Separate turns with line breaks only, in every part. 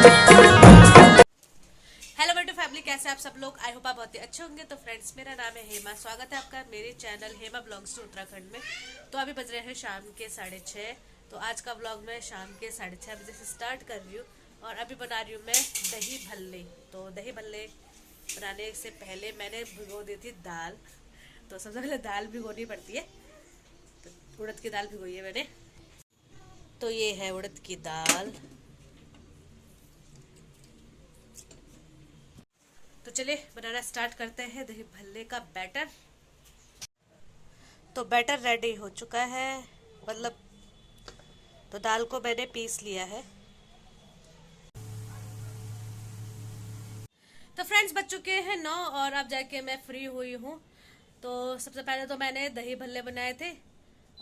Hello बटू family, कैसे आप सब लोग। आई होप आप बहुत ही अच्छे होंगे। तो फ्रेंड्स, मेरा नाम है हेमा। स्वागत है आपका मेरे channel Hema blogs to Uttarakhand में। तो अभी बज रहे हैं शाम के 6:30। तो आज का ब्लॉग मैं शाम के 6:30 बजे से स्टार्ट कर रही हूँ। और अभी बना रही हूँ मैं दही भल्ले। तो दही भल्ले बनाने से पहले मैंने भिगो दी थी दाल। तो सबसे पहले दाल भिगोनी पड़ती है। तो उड़द की दाल भिगोई है मैंने। तो ये है उड़द की दाल। तो चलिए बनाना स्टार्ट करते हैं दही भल्ले का बैटर। तो बैटर रेडी हो चुका है, मतलब तो दाल को मैंने पीस लिया है। तो फ्रेंड्स, बज चुके हैं 9 और अब जाके मैं फ्री हुई हूँ। तो सबसे पहले तो मैंने दही भल्ले बनाए थे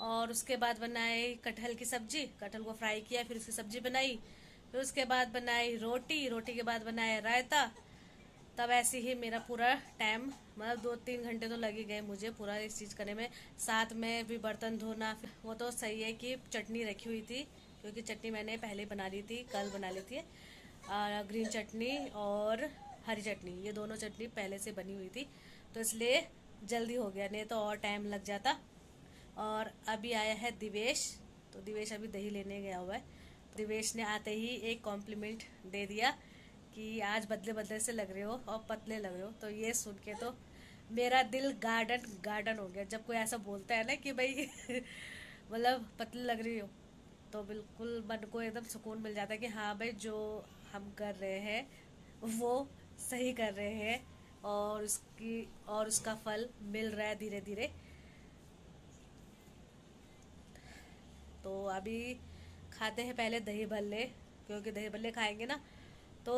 और उसके बाद बनाई कटहल की सब्जी। कटहल को फ्राई किया, फिर उसकी सब्जी बनाई। फिर उसके बाद बनाई रोटी। रोटी के बाद बनाया रायता। तब ऐसे ही मेरा पूरा टाइम, मतलब 2-3 घंटे तो लग ही गए मुझे पूरा इस चीज़ करने में। साथ में भी बर्तन धोना। वो तो सही है कि चटनी रखी हुई थी, क्योंकि चटनी मैंने पहले बना ली थी, कल बना ली थी। ग्रीन चटनी और हरी चटनी, ये दोनों चटनी पहले से बनी हुई थी, तो इसलिए जल्दी हो गया, नहीं तो और टाइम लग जाता। और अभी आया है दिवेश। तो दिवेश अभी दही लेने गया हुआ है। तो दिवेश ने आते ही एक कॉम्प्लीमेंट दे दिया कि आज बदले बदले से लग रहे हो और पतले लग रहे हो। तो ये सुन के तो मेरा दिल गार्डन गार्डन हो गया। जब कोई ऐसा बोलता है ना कि भाई मतलब पतले लग रही हो, तो बिल्कुल मन को एकदम सुकून मिल जाता है कि हाँ भाई, जो हम कर रहे हैं वो सही कर रहे हैं और उसका फल मिल रहा है धीरे धीरे। तो अभी खाते हैं पहले दही भल्ले, क्योंकि दही भल्ले खाएंगे ना तो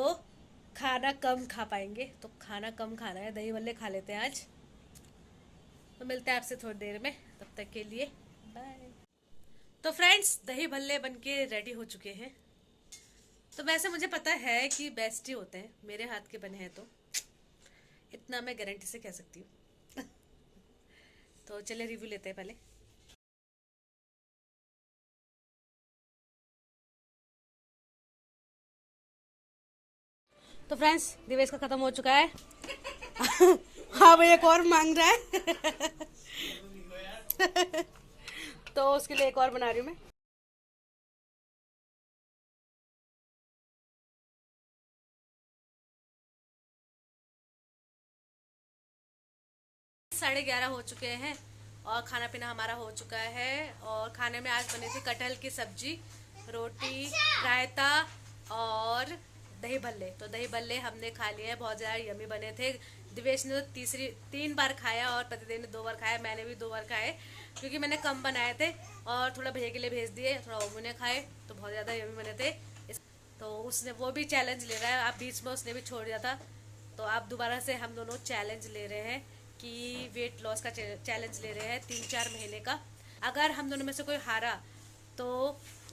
खाना कम खा पाएंगे। तो खाना कम खाना है, दही भल्ले खा लेते हैं आज। तो मिलते हैं आपसे थोड़ी देर में, तब तक के लिए बाय। तो फ्रेंड्स, दही भल्ले बनके रेडी हो चुके हैं। तो वैसे मुझे पता है कि बेस्ट ही होते हैं, मेरे हाथ के बने हैं, तो इतना मैं गारंटी से कह सकती हूँ। तो चलिए रिव्यू लेते हैं पहले। तो फ्रेंड्स, दिवेश का खत्म हो चुका है। हाँ भाई, एक और मांग रहा है। तो उसके लिए एक और बना रही हूँ मैं। 11:30 हो चुके हैं और खाना पीना हमारा हो चुका है। और खाने में आज बनी थी कटहल की सब्जी, रोटी, रायता और दही भल्ले। तो दही भल्ले हमने खा लिए हैं, बहुत ज़्यादा यमी बने थे। दिवेश ने तो 3 बार खाया और प्रतिदिन ने 2 बार खाया। मैंने भी 2 बार खाए, क्योंकि मैंने कम बनाए थे और थोड़ा भैया के लिए भेज दिए, थोड़ा ओमू ने खाए। तो बहुत ज़्यादा यमी बने थे। तो उसने वो भी चैलेंज ले रहा है। आप बीच में उसने भी छोड़ दिया था, तो आप दोबारा से हम दोनों चैलेंज ले रहे हैं कि वेट लॉस का चैलेंज ले रहे हैं 3-4 महीने का। अगर हम दोनों में से कोई हारा तो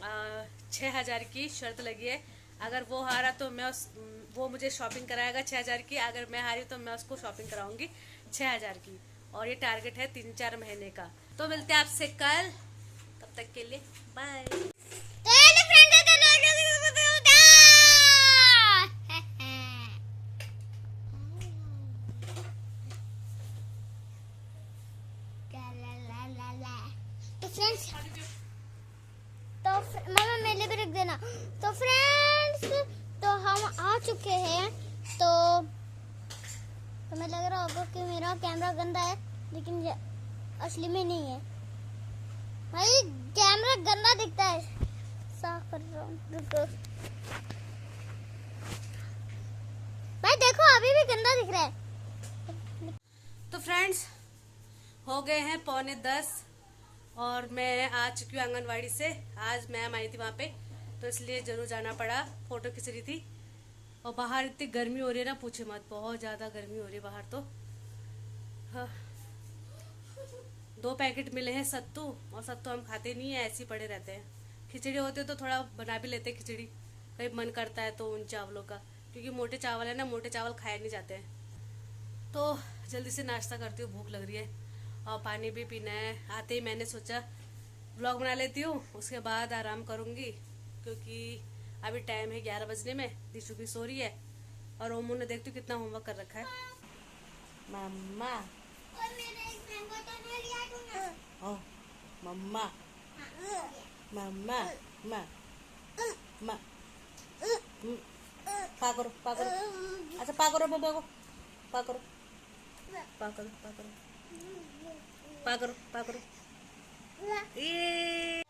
6,000 की शर्त लगी है। अगर वो हारा तो वो मुझे शॉपिंग कराएगा 6,000 की। अगर मैं हारी तो मैं उसको शॉपिंग कराऊंगी 6,000 की। और ये टारगेट है 3-4 महीने का। तो मिलते हैं आपसे कल, तब तक के लिए बाय।
तो फ्रेंड्स, तो मामा मेरे भी रख देना। तो फ्रेंड्स, तो हम आ चुके हैं। तो तुम्हें लग रहा होगा कि मेरा कैमरा गंदा है, लेकिन असली में नहीं है भाई। कैमरा गंदा दिखता है, साफ कर रहा हूँ, रुको भाई। देखो अभी भी गंदा दिख रहा है।
तो फ्रेंड्स, हो गए हैं 9:45 और मैं आ चुकी हूँ आंगनवाड़ी से। आज मैम आई थी वहाँ पे, तो इसलिए जरूर जाना पड़ा। फोटो खींच रही थी। और बाहर इतनी गर्मी हो रही है ना, पूछे मत, बहुत ज़्यादा गर्मी हो रही है बाहर तो। हाँ, 2 पैकेट मिले हैं सत्तू, और सत्तू हम खाते नहीं है, ऐसे ही पड़े रहते हैं। खिचड़ी होती तो थोड़ा बना भी लेते खिचड़ी, कहीं मन करता है तो उन चावलों का, क्योंकि मोटे चावल है ना, मोटे चावल खाए नहीं जाते हैं। तो जल्दी से नाश्ता करती हूँ, भूख लग रही है और पानी भी पीना है। आते ही मैंने सोचा व्लॉग बना लेती हूँ, उसके बाद आराम करूँगी, क्योंकि अभी टाइम है 11 बजने में, दिशु भी सो रही है और ओमू ने देखती कितना होमवर्क कर रखा है। मम्मा
और मेरा एक मैंगो तो नहीं लिया तूने?
ओह मम्मा मम्मा मा मा पा करो पा करो, अच्छा पा करो बब्बा को, पा करो पा करो पा करो पा करो पा करो। ये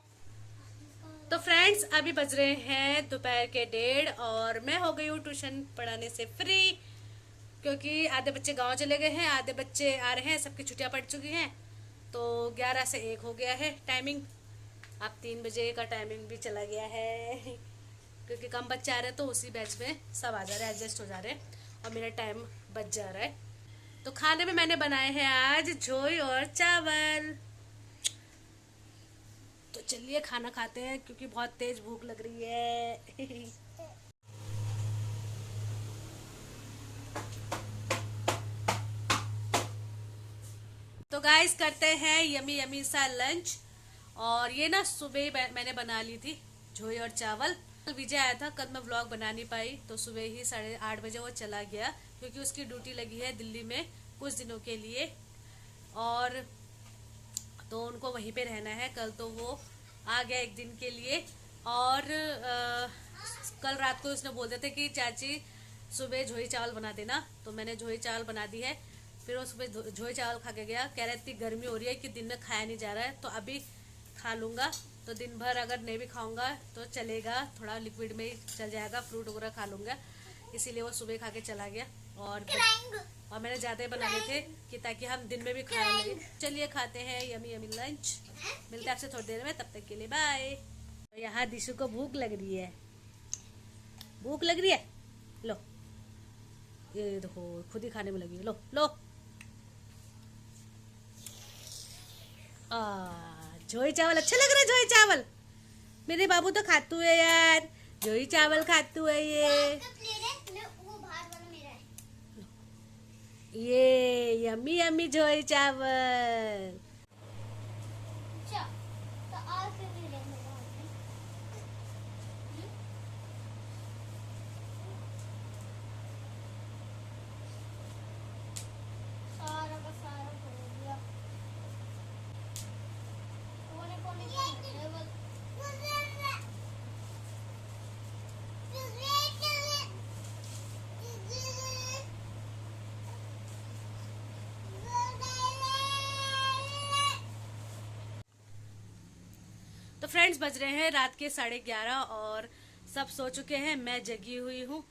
तो फ्रेंड्स अभी बज रहे हैं दोपहर के 1:30 और मैं हो गई हूँ ट्यूशन पढ़ाने से फ्री, क्योंकि आधे बच्चे गांव चले गए हैं, आधे बच्चे आ रहे हैं, सबकी छुट्टियां पड़ चुकी हैं। तो 11 से 1 हो गया है टाइमिंग, अब 3 बजे का टाइमिंग भी चला गया है क्योंकि कम बच्चे आ रहे हैं तो उसी बैच में सब आ जा रहे हैं, एडजस्ट हो जा रहे हैं और मेरा टाइम बच जा रहा है। तो खाने में मैंने बनाए हैं आज झोई और चावल। तो चलिए खाना खाते हैं क्योंकि बहुत तेज भूख लग रही है। तो गाइस करते हैं यमी यमी सा लंच। और ये ना सुबह मैंने बना ली थी झोई और चावल। विजय आया था, कल मैं व्लॉग बना नहीं पाई तो सुबह ही 8:30 बजे वो चला गया क्योंकि उसकी ड्यूटी लगी है दिल्ली में कुछ दिनों के लिए, और तो उनको वहीं पे रहना है। कल तो वो आ गया एक दिन के लिए। और कल रात को उसने बोल दिया था कि चाची सुबह झोई चावल बना देना, तो मैंने झोई चावल बना दी है। फिर वो सुबह झोई चावल खा के गया, कह रहा इतनी गर्मी हो रही है कि दिन में खाया नहीं जा रहा है, तो अभी खा लूँगा। तो दिन भर अगर नहीं भी खाऊंगा तो चलेगा, थोड़ा लिक्विड में ही चल जाएगा, फ्रूट वगैरह खा लूँगा, इसीलिए वो सुबह खा के चला गया। और मैंने ज़्यादा ही बनाए थे कि ताकि हम दिन में भी खा लें। चलिए खाते हैं यमी यमी लंच, मिलते हैं आपसे थोड़ी देर में, तब तक के लिए बाय। तो यहाँ दिशु को भूख लग रही है, भूख लग रही है, लो ये देखो खुद ही खाने में लगी, लो लो। झोई चावल अच्छा लग रहा है, झोई चावल मेरे बाबू तो खातू है यार, झोई चावल खातू है ये यम्मी यम्मी झोई चावल। तो फ्रेंड्स बज रहे हैं रात के 11:30 और सब सो चुके हैं, मैं जगी हुई हूँ।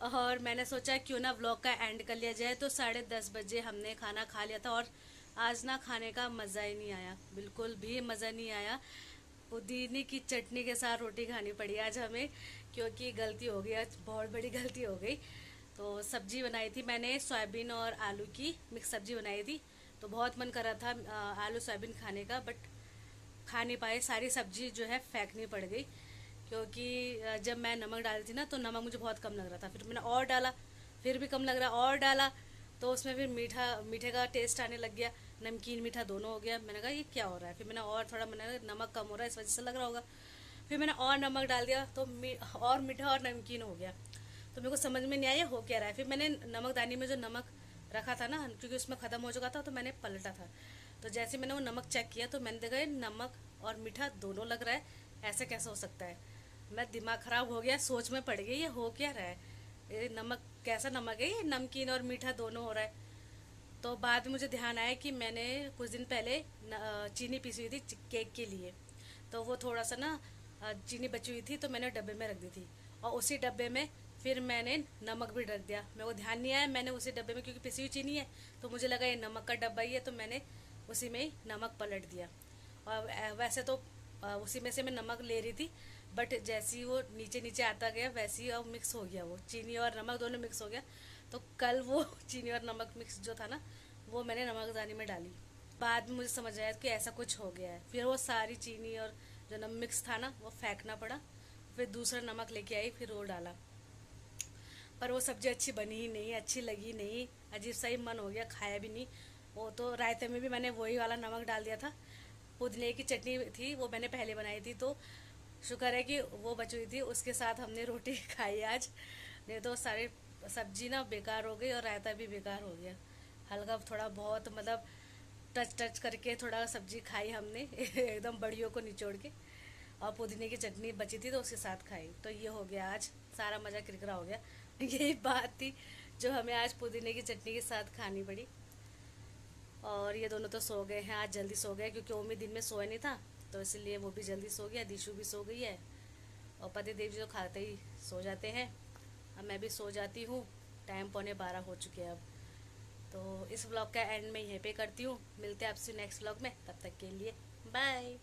और मैंने सोचा क्यों ना व्लॉग का एंड कर लिया जाए। तो 10:30 बजे हमने खाना खा लिया था और आज ना खाने का मज़ा ही नहीं आया, बिल्कुल भी मज़ा नहीं आया। पुदीने की चटनी के साथ रोटी खानी पड़ी आज हमें, क्योंकि गलती हो गई, आज बहुत बड़ी गलती हो गई। तो सब्जी बनाई थी मैंने सोयाबीन और आलू की मिक्स सब्जी बनाई थी। तो बहुत मन कर रहा था आलू सोयाबीन खाने का, बट खा नहीं पाए, सारी सब्जी जो है फेंकनी पड़ गई। क्योंकि जब मैं नमक डाली थी ना तो नमक मुझे बहुत कम लग रहा था, फिर मैंने और डाला, फिर भी कम लग रहा, और डाला तो उसमें फिर मीठे का टेस्ट आने लग गया, नमकीन मीठा दोनों हो गया। मैंने कहा ये क्या हो रहा है, फिर मैंने और थोड़ा, मैंने नमक कम हो रहा है इस वजह से लग रहा होगा, फिर मैंने और नमक डाल दिया तो और मीठा और नमकीन हो गया। तो मेरे को समझ में नहीं आया हो क्या रहा है। फिर मैंने नमकदानी में जो नमक रखा था ना, क्योंकि उसमें ख़त्म हो चुका था, तो मैंने पलटा था। तो जैसे मैंने वो नमक चेक किया तो मैंने देखा ये नमक और मीठा दोनों लग रहा है, ऐसे कैसे हो सकता है। मैं दिमाग ख़राब हो गया, सोच में पड़ गई ये हो क्या रहा है, ये नमक कैसा नमक है, ये नमकीन और मीठा दोनों हो रहा है। तो बाद में मुझे ध्यान आया कि मैंने कुछ दिन पहले चीनी पीसी हुई थी केक के लिए, तो वो थोड़ा सा ना चीनी बची हुई थी तो मैंने डब्बे में रख दी थी, और उसी डब्बे में फिर मैंने नमक भी रख दिया। मेरे को ध्यान नहीं आया, मैंने उसी डब्बे में, क्योंकि पिसी हुई चीनी है तो मुझे लगा ये नमक का डब्बा ही है, तो मैंने उसी में ही नमक पलट दिया। और वैसे तो उसी में से मैं नमक ले रही थी, बट जैसे ही वो नीचे नीचे आता गया वैसे ही अब मिक्स हो गया, वो चीनी और नमक दोनों मिक्स हो गया। तो कल वो चीनी और नमक मिक्स जो था ना वो मैंने नमकदानी में डाली। बाद में मुझे समझ आया कि ऐसा कुछ हो गया है, फिर वो सारी चीनी और जो नमक मिक्स था ना वो फेंकना पड़ा, फिर दूसरा नमक लेके आई, फिर वो डाला। पर वो सब्जी अच्छी बनी ही नहीं, अच्छी लगी नहीं, अजीब सा ही मन हो गया, खाया भी नहीं। वो तो रायते में भी मैंने वही वाला नमक डाल दिया था। पुदीने की चटनी थी वो मैंने पहले बनाई थी, तो शुक्र है कि वो बची हुई थी, उसके साथ हमने रोटी खाई आज, नहीं तो सारी सब्जी ना बेकार हो गई और रायता भी बेकार हो गया। हल्का थोड़ा बहुत मतलब टच टच करके थोड़ा सब्जी खाई हमने एकदम बड़ियों को निचोड़ के, और पुदीने की चटनी बची थी तो उसके साथ खाई। तो ये हो गया आज, सारा मज़ा किरकिरा हो गया यही बात थी जो हमें आज पुदीने की चटनी के साथ खानी पड़ी। और ये दोनों तो सो गए हैं, आज जल्दी सो गए क्योंकि ओमी दिन में सोया नहीं था, तो इसलिए वो भी जल्दी सो गया, दिशु भी सो गई है, और पति देव जी तो खाते ही सो जाते हैं। अब मैं भी सो जाती हूँ, टाइम 11:15 हो चुके हैं अब। तो इस व्लॉग का एंड में यहीं पे करती हूँ, मिलते हैं आपसे नेक्स्ट व्लॉग में, तब तक के लिए बाय।